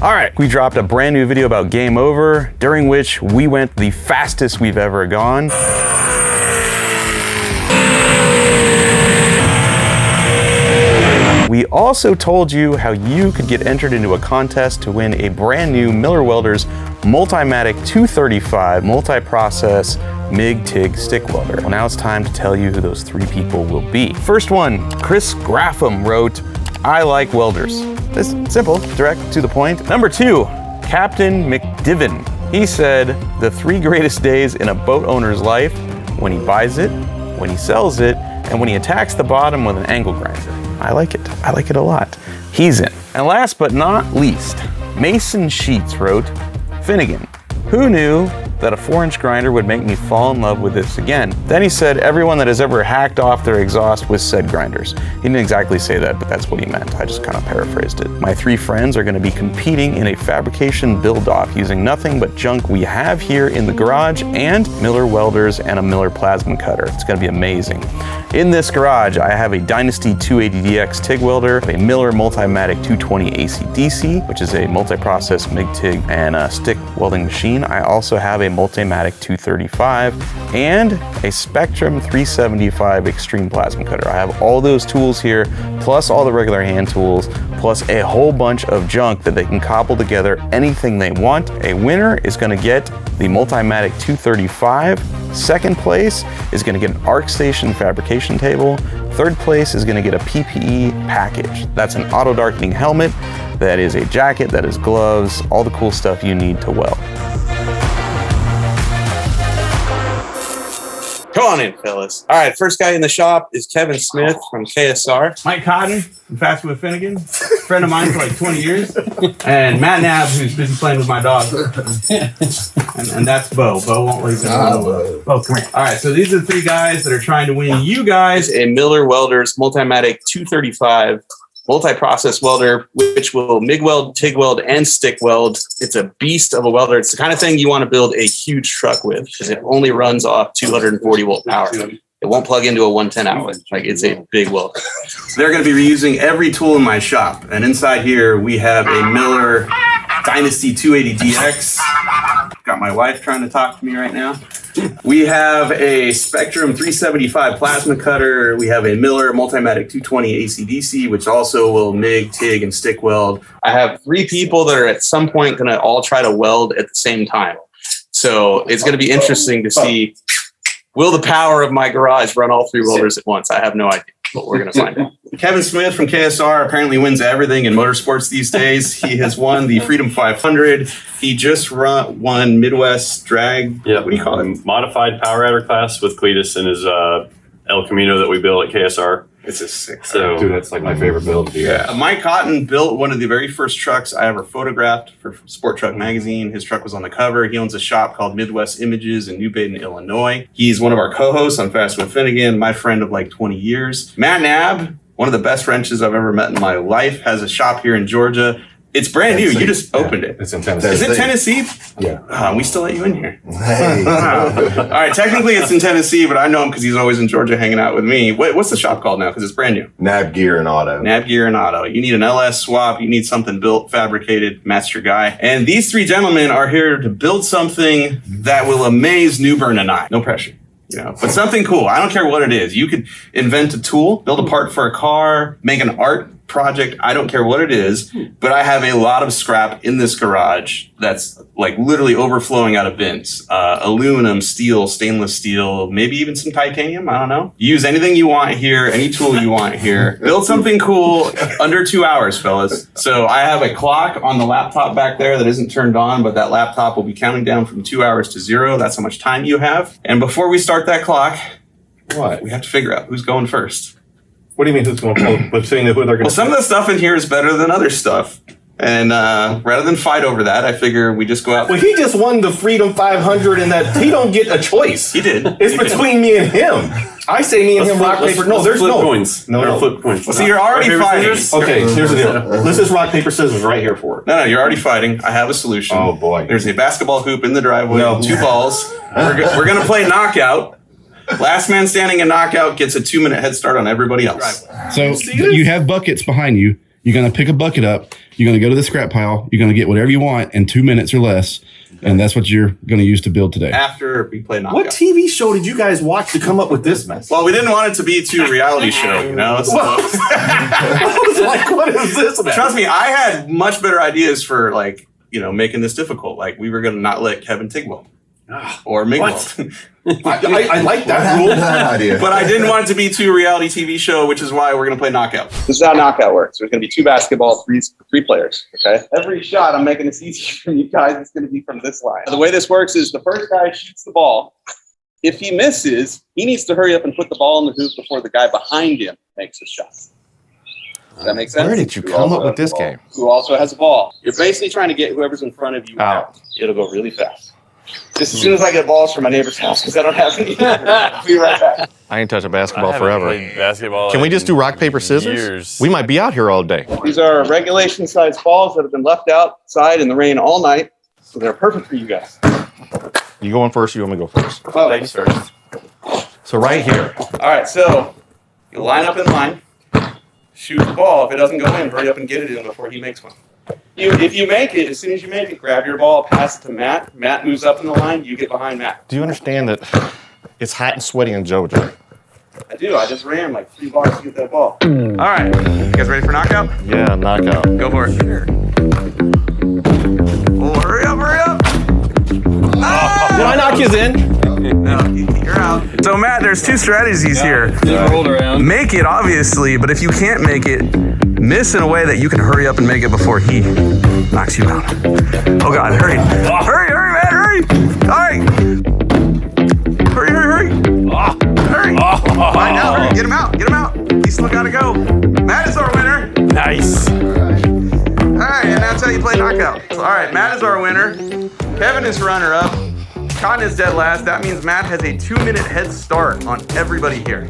All right, we dropped a brand new video about Game Over, during which we went the fastest we've ever gone. We also told you how you could get entered into a contest to win a brand new Miller Welders Multimatic 235 multi-process MIG-TIG stick welder. Well, now it's time to tell you who those three people will be. First one, Chris Graffam wrote, "I like welders." It's simple, direct, to the point. Number two, Captain McDiven. He said, the three greatest days in a boat owner's life: when he buys it, when he sells it, and when he attacks the bottom with an angle grinder. I like it. I like it a lot. He's in. And last but not least, Mason Sheets wrote, "Finnegan, who knew that a 4-inch grinder would make me fall in love with this again?" Then he said, "Everyone that has ever hacked off their exhaust with said grinders." He didn't exactly say that, but that's what he meant. I just kind of paraphrased it. My three friends are going to be competing in a fabrication build-off using nothing but junk we have here in the garage and Miller welders and a Miller plasma cutter. It's going to be amazing. In this garage, I have a Dynasty 280DX TIG welder, a Miller Multimatic 220 AC/DC, which is a multi-process MIG-TIG and a stick welding machine. I also have a Multimatic 235 and a Spectrum 375 Extreme Plasma Cutter. I have all those tools here, plus all the regular hand tools, plus a whole bunch of junk that they can cobble together anything they want. A winner is going to get the Multimatic 235. Second place is going to get an ArcStation fabrication table. Third place is going to get a PPE package. That's an auto darkening helmet, that is a jacket, that is gloves, all the cool stuff you need to weld. Come on in, fellas. All right, first guy in the shop is Kevin Smith from KSR. Mike Cotton from Fast with Finnegan, friend of mine for like 20 years. And Matt Knabb, who's busy playing with my dog. and that's Bo. Bo won't leave it alone. Bo, come here. All right, so these are the three guys that are trying to win you guys a Miller Welders Multimatic 235 multi-process welder, which will MIG weld, TIG weld, and stick weld. It's a beast of a welder. It's the kind of thing you want to build a huge truck with, because it only runs off 240 volt power. It won't plug into a 110 outlet. Like, it's a big welder. They're going to be reusing every tool in my shop. And inside here, we have a Miller Dynasty 280DX. Got my wife trying to talk to me right now. We have a Spectrum 375 plasma cutter. We have a Miller Multimatic 220 AC/DC, which also will MIG, TIG, and stick weld. I have three people that are at some point going to all try to weld at the same time. So it's going to be interesting to see, will the power of my garage run all three welders at once? I have no idea, but we're going to find out. Kevin Smith from KSR apparently wins everything in motorsports these days. He has won the Freedom 500. He just won Midwest Drag. Yeah. What do you call it? Modified power adder class with Cletus and his El Camino that we built at KSR. It's a sick. So, dude, that's like my favorite build. Yeah. Mike Cotton built one of the very first trucks I ever photographed for Sport Truck Magazine. His truck was on the cover. He owns a shop called Midwest Images in New Baden, Illinois. He's one of our co-hosts on Fast with Finnegan, my friend of like 20 years. Matt Knabb, one of the best wrenches I've ever met in my life, has a shop here in Georgia. It's brand new. You just opened it. It's in Tennessee. Is it Tennessee? Yeah. We still let you in here. Hey. All right. Technically, it's in Tennessee, but I know him because he's always in Georgia hanging out with me. What's the shop called now? Because it's brand new. Knabb Gear and Auto. Knabb Gear and Auto. You need an LS swap. You need something built, fabricated. Matt's your guy. And these three gentlemen are here to build something that will amaze Newbern and I. No pressure. You know, but something cool. I don't care what it is. You could invent a tool, build a part for a car, make an art project. I don't care what it is, but I have a lot of scrap in this garage that's like literally overflowing out of bins. Aluminum, steel, stainless steel, maybe even some titanium. I don't know. Use anything you want here, any tool you want here. Build something cool under 2 hours, fellas. So I have a clock on the laptop back there that isn't turned on, but that laptop will be counting down from 2 hours to 0. That's how much time you have. And before we start that clock, we have to figure out who's going first. What do you mean who's going to who they're going to? Well, some of the stuff in here is better than other stuff. And rather than fight over that, I figure we just go out. Well, he just won the Freedom 500 and that he don't get a choice. He did. It's between me and him. I say me and him rock, paper. No, there's flip no coins. No. Flip coins. Well, see, you're already fighting. Okay, here's the deal. Let's just rock, paper, scissors right here for it. No, you're already fighting. I have a solution. Oh, boy. There's a basketball hoop in the driveway, 2 balls. We're going to play knockout. Last man standing in knockout gets a 2-minute head start on everybody else. So you have buckets behind you, You're going to pick a bucket up. You're going to go to the scrap pile. You're going to get whatever you want in 2 minutes or less. And that's what you're going to use to build today. After we play knockout. What TV show did you guys watch to come up with this mess? Well, we didn't want it to be too reality show, you know? So, I was like, what is this about? trust me, I had much better ideas for, like, you know, making this difficult. Like, we were going to not let Kevin TIG weld. Or MIG weld. I like that rule. That idea. But I didn't want it to be too reality TV show, which is why we're going to play knockout. This is how knockout works. There's going to be 2 basketball, three players. Okay. Every shot, I'm making this easy for you guys. It's going to be from this line. The way this works is the first guy shoots the ball. If he misses, he needs to hurry up and put the ball in the hoop before the guy behind him makes his shot. Does that make sense? Where did you come up with this game? Who also has a ball? You're basically trying to get whoever's in front of you out. It'll go really fast. Just as soon as I get balls from my neighbor's house, because I don't have any. I'll be right back. I ain't touching basketball forever. Basketball. Can we just do rock, paper, scissors? Years. We might be out here all day. These are regulation-sized balls that have been left outside in the rain all night, so they're perfect for you guys. You going first? Or you want me to go first? Oh, ladies first. So right here. All right, so you line up in line, shoot the ball. If it doesn't go in, hurry up and get it in before he makes one. If you make it, as soon as you make it, grab your ball, pass it to Matt. Matt moves up in the line. You get behind Matt. Do you understand that it's hot and sweaty in Georgia? I do. I just ran like 3 bars to get that ball. All right, you guys ready for knockout? Yeah, knockout. Go for it. Oh, hurry up, hurry up. Did I knock his in? No, you're out. So, Matt, there's 2 strategies here. Rolled around. Make it, obviously, but if you can't make it, miss in a way that you can hurry up and make it before he knocks you out. Oh, God, hurry. Hurry, hurry, Matt, hurry. All right. Hurry, hurry, hurry. Hurry. Fine, now, hurry. Get him out, get him out. He's still got to go. Matt is our winner. Nice. All right, and that's how you play knockout. All right, Matt is our winner. Kevin is runner-up. Cotton is dead last. That means Matt has a 2-minute head start on everybody here.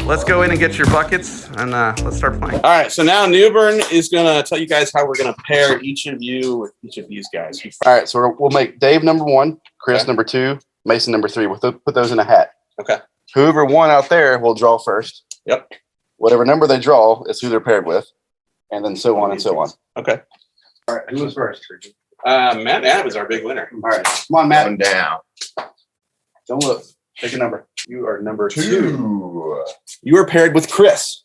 Let's go in and get your buckets, and let's start playing. All right, so now Newbern is going to tell you guys how we're going to pair each of you with each of these guys. All right, so we'll make Dave number 1, Chris number 2, Mason number 3. We'll put those in a hat. Okay. Whoever won out there will draw first. Yep. Whatever number they draw is who they're paired with, and then so on and so on. Okay. All right, who was first? Matt was our big winner. All right, come on, Matt. Going down. Don't look. Pick a number. You are number 2. 2. You are paired with Chris.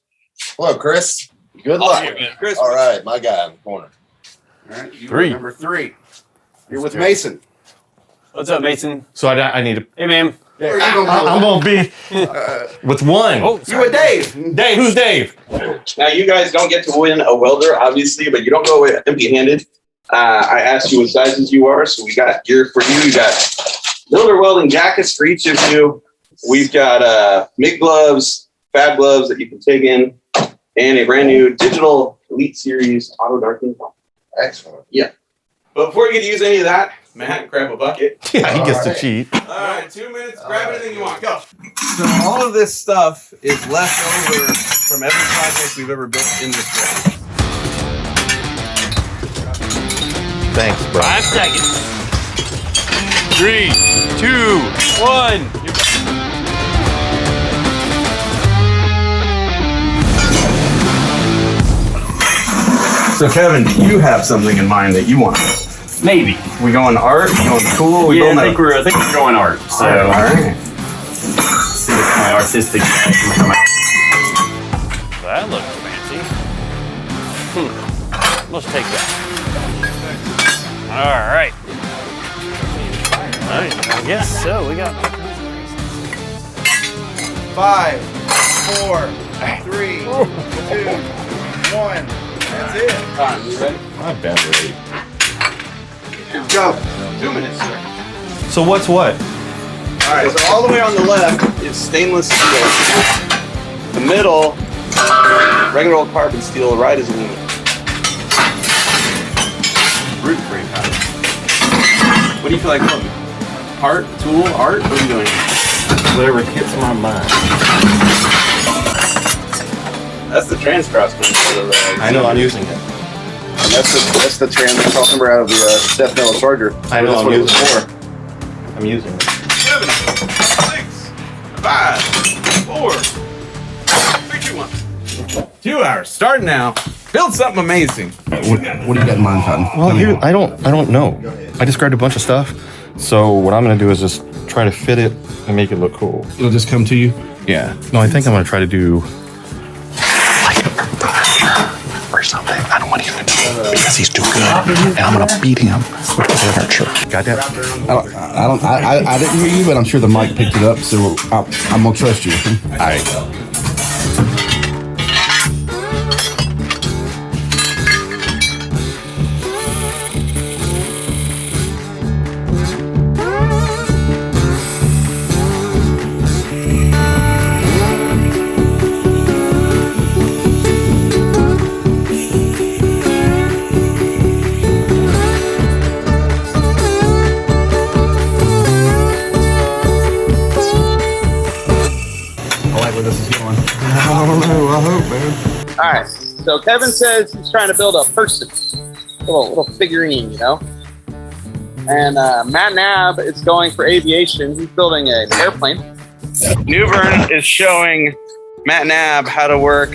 Hello, Chris. Good luck. Chris. All right, my guy in the corner. All right, you 3. are number 3. You're with Mason. What's up, Mason? So I need to. Hey, man. I'm going to be with 1. Oh, You with Dave. Dave, who's Dave? Now, you guys don't get to win a welder, obviously, but you don't go away empty-handed. I asked you what sizes you are, so we got gear for you. You got builder welding jackets for each of you. We've got MIG gloves, fab gloves that you can take in, and a brand new digital Elite Series auto darkening. Excellent. But before you get to use any of that, Matt, grab a bucket. Yeah, he gets to cheat. All right, 2 minutes. Grab anything you want. Go. So all of this stuff is left over from every project we've ever built in this way. Thanks, bro. 5 seconds. 3, 2, 1. So Kevin, you have something in mind that you want. Maybe. We going art? We going cool? We Yeah, going I think we're going art. So all right. see if my artistic side can come out. That looks fancy. Let's take that. All right. I guess so. We got 5, 4, 3, 2, 1. That's it. You ready? I'm bad ready. Go. 2 minutes, sir. So what's what? All right, so all the way on the left is stainless steel. The middle, regular old carbon steel. The right is aluminum. Root frame powder. What do you feel like building? Art, tool, art? What are you doing? Whatever hits my mind. That's the trans-cross. I know, I'm using it. And that's the trans we're talking about out of the Death Metal Charger. I know, That's I'm what it was using for. it. I'm using it. 7, 6, 5, 4, 3, 2, 1. 2 hours. Starting now. Build something amazing. What do you got in mind, Cotton? Well, here, I don't know. I just grabbed a bunch of stuff. So what I'm gonna do is just try to fit it and make it look cool. It'll just come to you. Yeah. No, I think I'm gonna try to do like a furniture or something. I don't want him to do because he's too good, and I'm gonna beat him with the furniture. Got that? I didn't hear you, but I'm sure the mic picked it up, so I'm gonna trust you. All right. All right. So Kevin says he's trying to build a person, little figurine, you know. And Matt Knabb is going for aviation. He's building an airplane. Newbern is showing Matt Knabb how to work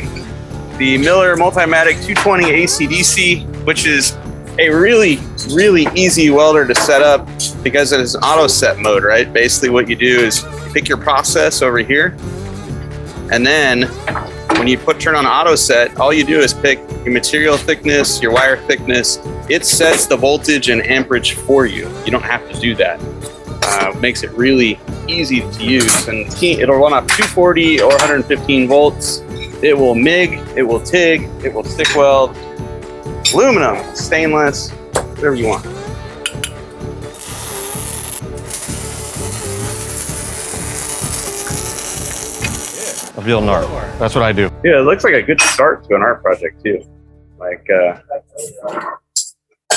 the Miller Multimatic 220 AC/DC, which is a really, really easy welder to set up because it is an auto set mode, right? Basically what you do is you pick your process over here, and then when you turn on auto set, all you do is pick your material thickness, your wire thickness. It sets the voltage and amperage for you. You don't have to do that. Makes it really easy to use, and it'll run up 240 or 115 volts. It will MIG, it will TIG, it will stick weld, aluminum, stainless, whatever you want. I'm building art. That's what I do. Yeah, it looks like a good start to an art project too. Like,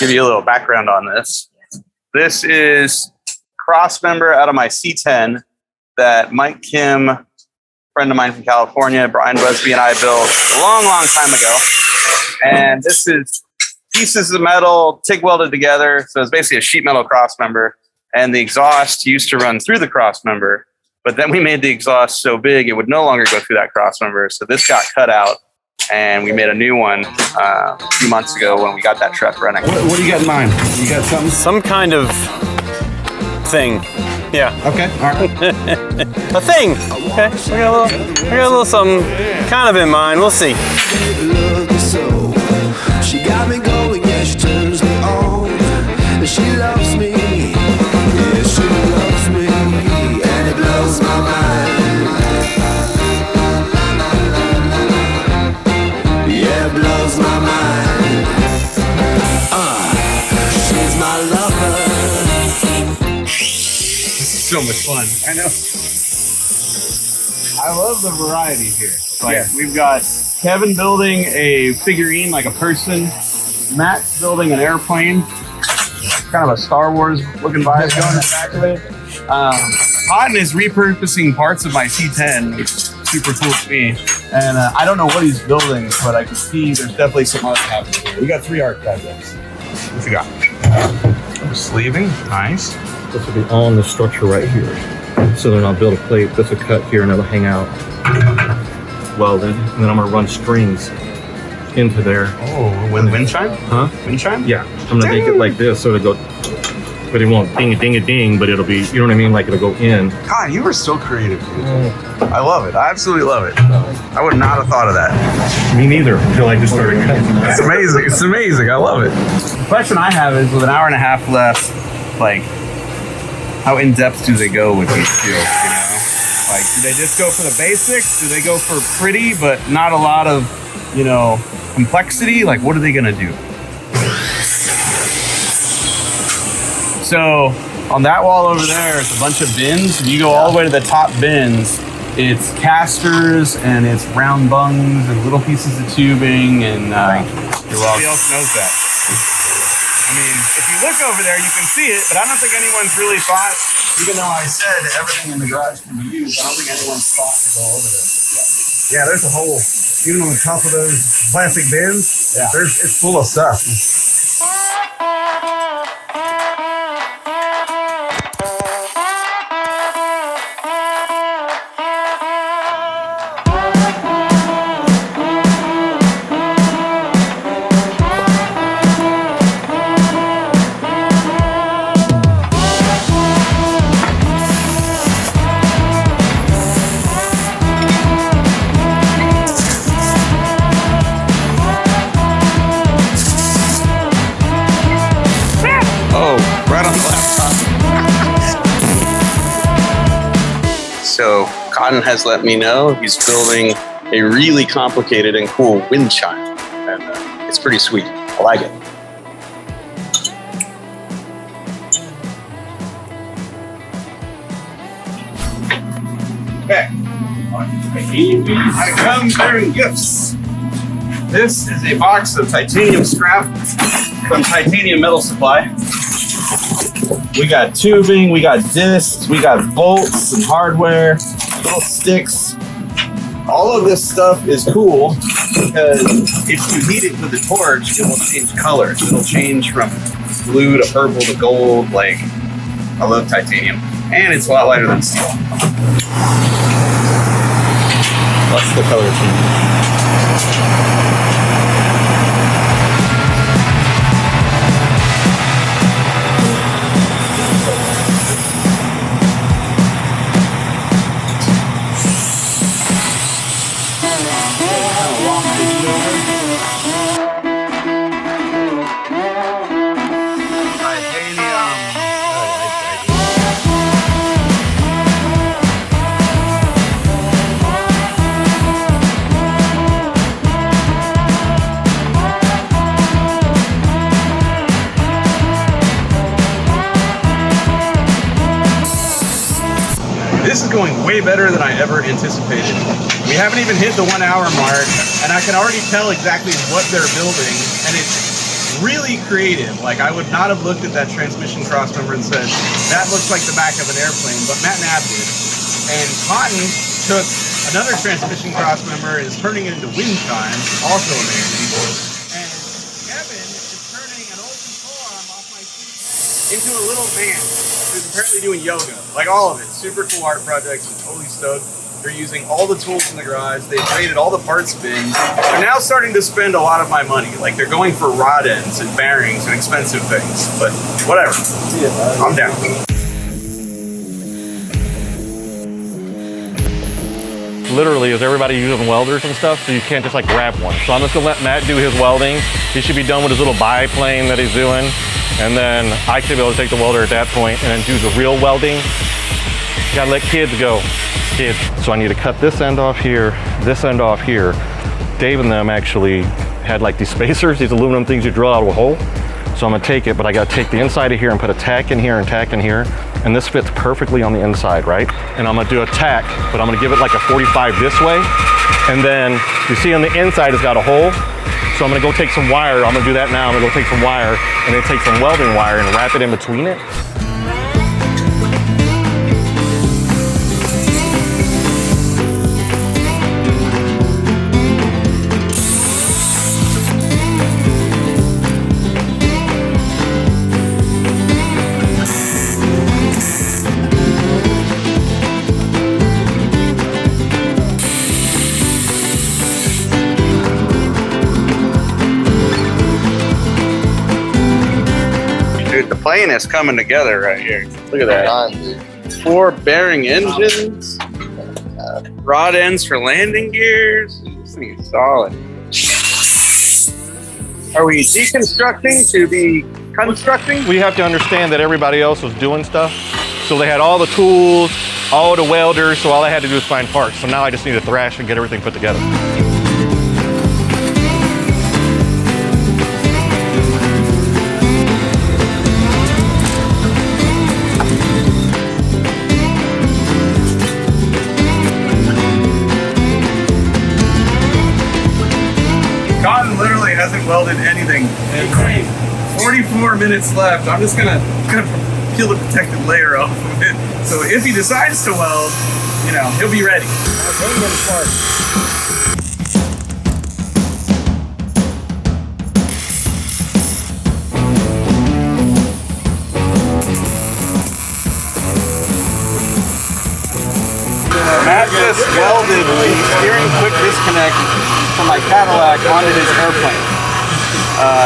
give you a little background on this. This is cross member out of my C10 that Mike Kim, friend of mine from California, Brian Busby, and I built a long, long time ago. And this is pieces of metal TIG welded together. So it's basically a sheet metal cross member. And the exhaust used to run through the cross member. But then we made the exhaust so big, it would no longer go through that cross member. So this got cut out, and we made a new one a few months ago when we got that truck running. What do you got in mind? You got something? Some kind of thing. Yeah. Okay. All right. A thing. Okay. We got a little something kind of in mind. We'll see. She got me going, yeah, she turns me on. She loves me. Yeah, she loves me. And it blows my mind. Yeah, it blows my mind. She's my lover. So much fun. I know. I love the variety here. Like, we've got Kevin building a figurine, like a person. Matt's building an airplane. Kind of a Star Wars looking vibe going in the back of it. Cotton is repurposing parts of my C10, which is super cool to me. And I don't know what he's building, but I can see there's definitely some art happening here. We got 3 art projects. What you got? Sleeving, nice. This will be on the structure right here. So then I'll build a plate. This will cut here and it'll hang out welded. And then I'm gonna run strings into there. Oh, wind chime? Huh? Wind chime? Yeah. I'm gonna make it like this so it'll go, but it won't ding a ding a ding, but it'll be, you know what I mean? Like it'll go in. God, you were so creative, dude. I love it. I absolutely love it. I would not have thought of that. Me neither until I just started cutting. It's amazing. It's amazing. I love it. The question I have is, with an hour and a half left, like, how in depth do they go with these skills? You know, like, do they just go for the basics? Do they go for pretty but not a lot of, you know, complexity? Like, what are they gonna do? So on that wall over there, it's a bunch of bins. If you go all the way to the top bins, it's casters and it's round bungs and little pieces of tubing, and nobody else knows that. I mean, if you look over there, you can see it, but I don't think anyone's really thought, even though I said everything in the garage can be used, I don't think anyone's thought to go over there. Yeah, there's a hole. Even on the top of those plastic bins, it's full of stuff. Cotton has let me know he's building a really complicated and cool wind chime, and it's pretty sweet. I like it. Okay. I come bearing gifts. This is a box of titanium scrap from Titanium Metal Supply. We got tubing, we got discs, we got bolts and hardware, little sticks. All of this stuff is cool because if you heat it with a torch, it will change colors. It'll change from blue to purple to gold. Like, I love titanium. And it's a lot lighter than steel. What's the color change? This is going way better than I ever anticipated. We haven't even hit the 1 hour mark, and I can already tell exactly what they're building, and it's really creative. Like, I would not have looked at that transmission crossmember and said, that looks like the back of an airplane, but Matt Knabb did. And Cotton took another transmission crossmember and is turning it into wind chimes, also amazing. And Kevin is turning an old control arm off my seat into a little van. Who's apparently doing yoga. Like, all of it. Super cool art projects. I'm totally stoked. They're using all the tools in the garage. They've created all the parts bins. They're now starting to spend a lot of my money. Like, they're going for rod ends and bearings and expensive things. But whatever. I'm down. Literally, is everybody using welders and stuff, so you can't just like grab one. So I'm just gonna let Matt do his welding. He should be done with his little biplane that he's doing. And then I should be able to take the welder at that point and then do the real welding. You gotta let kids go, kids. So I need to cut this end off here, this end off here. Dave and them actually had like these spacers, these aluminum things you drill out of a hole. So I'm gonna take it, but I gotta take the inside of here and put a tack in here and tack in here. And this fits perfectly on the inside, right? And I'm gonna do a tack, but I'm gonna give it like a 45 this way. And then you see on the inside it's got a hole. So I'm gonna go take some wire. I'm gonna do that now. I'm gonna go take some wire and then take some welding wire and wrap it in between it. Dude, the plane is coming together right here. Look at that. 4 bearing engines, rod ends for landing gears. This thing is solid. Are we deconstructing to be constructing? We have to understand that everybody else was doing stuff. So they had all the tools, all the welders, so all I had to do was find parts. So now I just need to thrash and get everything put together. Cotton literally hasn't welded anything. 44 minutes left. I'm just gonna peel the protective layer off of it. So if he decides to weld, you know, he'll be ready. Matt just welded the steering quick disconnect from my Cadillac onto his airplane,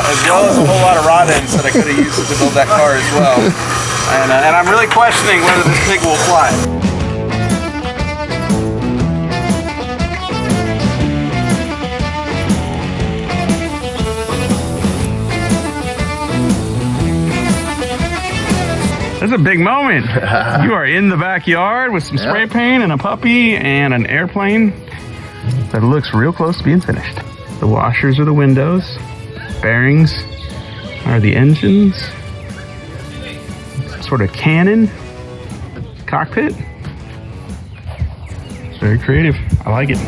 as well as a whole lot of rod ends that I could have used to build that car as well. And I'm really questioning whether this pig will fly. That's a big moment. You are in the backyard with some spray paint and a puppy and an airplane that looks real close to being finished. The washers are the windows. Bearings are the engines. Some sort of cannon. Cockpit. It's very creative. I like it.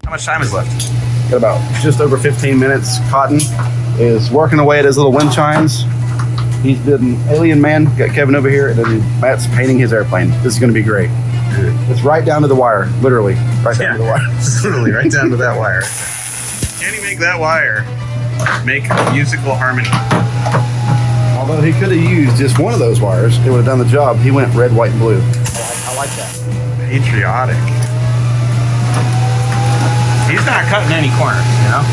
How much time is left? Got about just over 15 minutes. Cotton is working away at his little wind chimes. He's been Alien Man. Got Kevin over here, and then Matt's painting his airplane. This is going to be great. It's right down to the wire, literally. Right down to the wire. Literally right down to that wire. Can he make that wire make musical harmony? Although he could have used just one of those wires, it would have done the job. He went red, white, and blue. I like that. Patriotic. He's not cutting any corners, you know?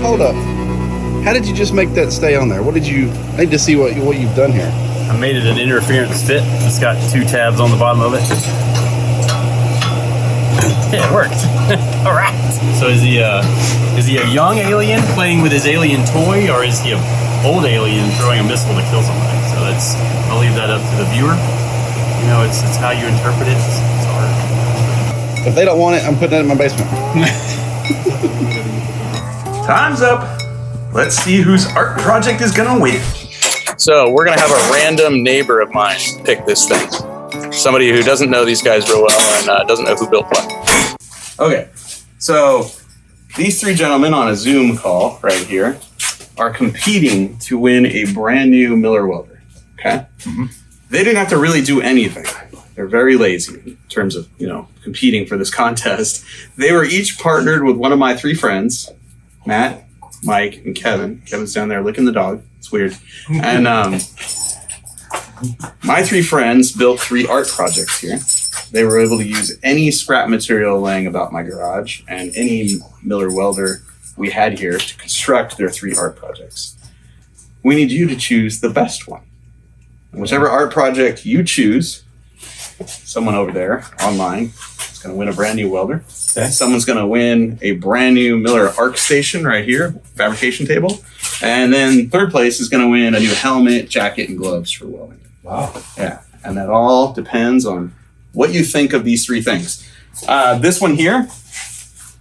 Hold up. How did you just make that stay on there? What did you... I need to see what you've done here. I made it an interference fit. It's got 2 tabs on the bottom of it. Yeah, it worked. All right. So is he a young alien playing with his alien toy, or is he a old alien throwing a missile to kill somebody? So I'll leave that up to the viewer. You know, it's how you interpret it. It's art. If they don't want it, I'm putting it in my basement. Time's up. Let's see whose art project is gonna win. So we're gonna have a random neighbor of mine pick this thing. Somebody who doesn't know these guys real well and doesn't know who built what. Okay, so these 3 gentlemen on a Zoom call right here are competing to win a brand new Miller Welder. Okay, They didn't have to really do anything. They're very lazy in terms of competing for this contest. They were each partnered with one of my 3 friends, Matt, Mike, and Kevin. Kevin's down there licking the dog. It's weird. And my 3 friends built 3 art projects here. They were able to use any scrap material laying about my garage and any Miller Welder we had here to construct their 3 art projects. We need you to choose the best one. And whichever art project you choose, someone over there online is going to win a brand new welder. Okay. Someone's going to win a brand new Miller Arc Station right here, fabrication table. And then 3rd place is going to win a new helmet, jacket, and gloves for welding. Wow. Yeah. And that all depends on what you think of these 3 things. This one here,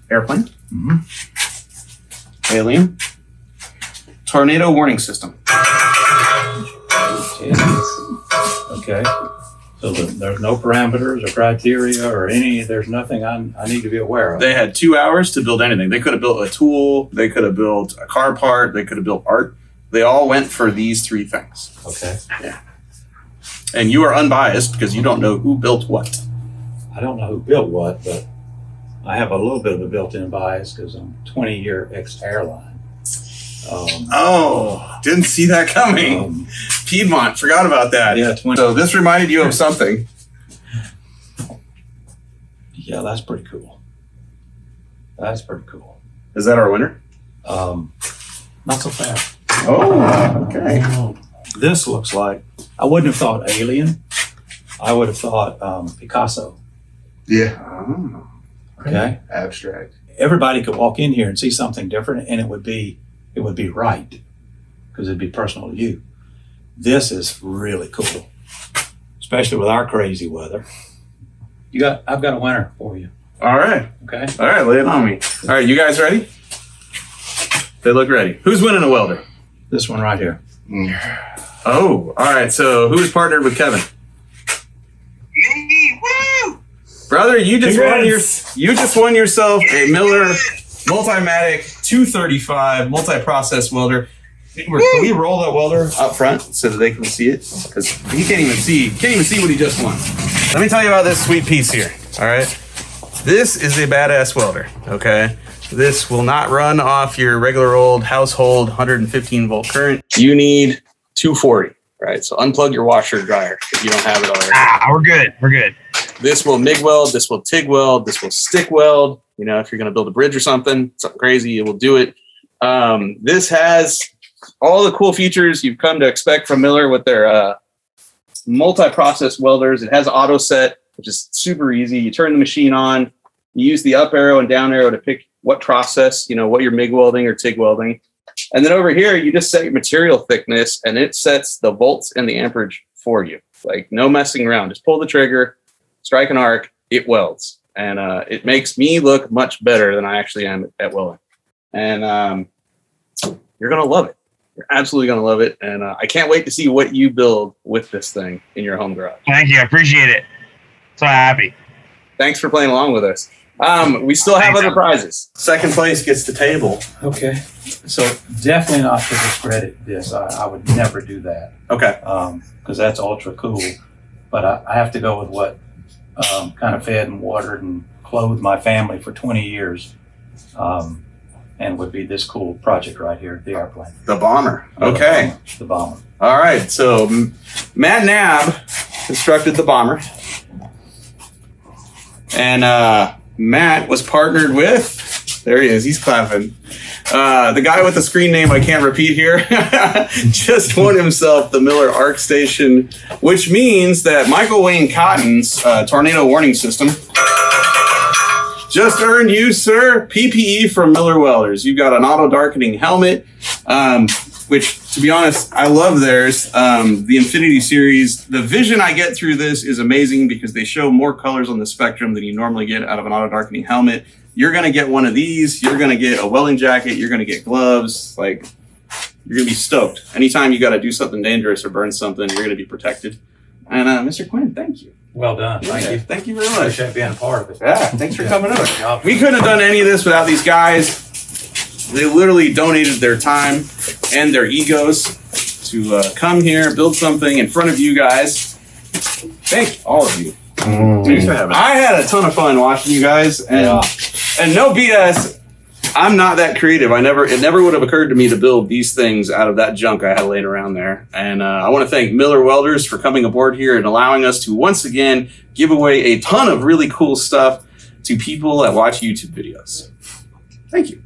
airplane, alien, tornado warning system. Okay. So there's no parameters or criteria or there's nothing I need to be aware of. They had 2 hours to build anything. They could have built a tool, they could have built a car part, they could have built art. They all went for these 3 things. Okay. Yeah. And you are unbiased because you don't know who built what. I don't know who built what, but I have a little bit of a built-in bias because I'm 20-year ex-airline. Didn't see that coming. Piedmont, forgot about that. Yeah, 20. So this reminded you of something. Yeah, that's pretty cool. That's pretty cool. Is that our winner? Not so fast. Oh, okay. This looks like, I wouldn't have thought alien. I would have thought Picasso. Yeah. Oh. Okay. Abstract. Everybody could walk in here and see something different, and it would be right because it'd be personal to you. This is really cool, especially with our crazy weather. I've got a winner for you. All right. Okay. All right, lay it on me. All right, you guys ready? They look ready. Who's winning a welder? This one right here. Oh, all right. So who's partnered with Kevin? Me, woo! Brother, you just won yourself a Miller Multimatic 235 multi-process welder. Can we roll that welder up front so that they can see it? Because he can't even see what he just won. Let me tell you about this sweet piece here. All right. This is a badass welder. Okay. This will not run off your regular old household 115 volt current. You need 240. Right. So unplug your washer dryer if you don't have it already. We're good. We're good. This will MIG weld. This will TIG weld. This will stick weld. You know, if you're going to build a bridge or something crazy, it will do it. This has all the cool features you've come to expect from Miller with their multi-process welders. It has auto set, which is super easy. You turn the machine on, you use the up arrow and down arrow to pick what process, you know, what you're MIG welding or TIG welding. And then over here, you just set your material thickness and it sets the volts and the amperage for you. Like no messing around. Just pull the trigger, strike an arc, it welds. And it makes me look much better than I actually am at welding. And you're going to love it. You're absolutely going to love it. And I can't wait to see what you build with this thing in your home garage. Thank you. I appreciate it. So happy. Thanks for playing along with us. We still have other prizes. Second place gets the table. Okay. So definitely not to discredit this. I would never do that. Okay. Because that's ultra cool. But I have to go with what kind of fed and watered and clothed my family for 20 years. And would be this cool project right here, the airplane. The bomber. Okay. The bomber. All right. So Matt Knabb constructed the bomber. And Matt was partnered with, there he is, he's clapping. The guy with the screen name I can't repeat here just won himself the Miller Arc Station, which means that Michael Wayne Cotton's tornado warning system just earned you, sir, PPE from Miller Welders. You've got an auto darkening helmet, which, to be honest, I love theirs. The Infinity series, the vision I get through this is amazing because they show more colors on the spectrum than you normally get out of an auto darkening helmet. You're going to get one of these. You're going to get a welding jacket. You're going to get gloves. Like, you're going to be stoked. Anytime you got to do something dangerous or burn something, you're going to be protected. And Mr. Quinn, thank you. Well done. Thank you. Thank you very much. Appreciate being a part of it. Yeah, thanks for coming over. We couldn't have done any of this without these guys. They literally donated their time and their egos to come here, build something in front of you guys. Thank all of you. Thanks for having me. I had a ton of fun watching you guys, and no BS. I'm not that creative. It never would have occurred to me to build these things out of that junk I had laying around there. And I want to thank Miller Welders for coming aboard here and allowing us to once again give away a ton of really cool stuff to people that watch YouTube videos. Thank you.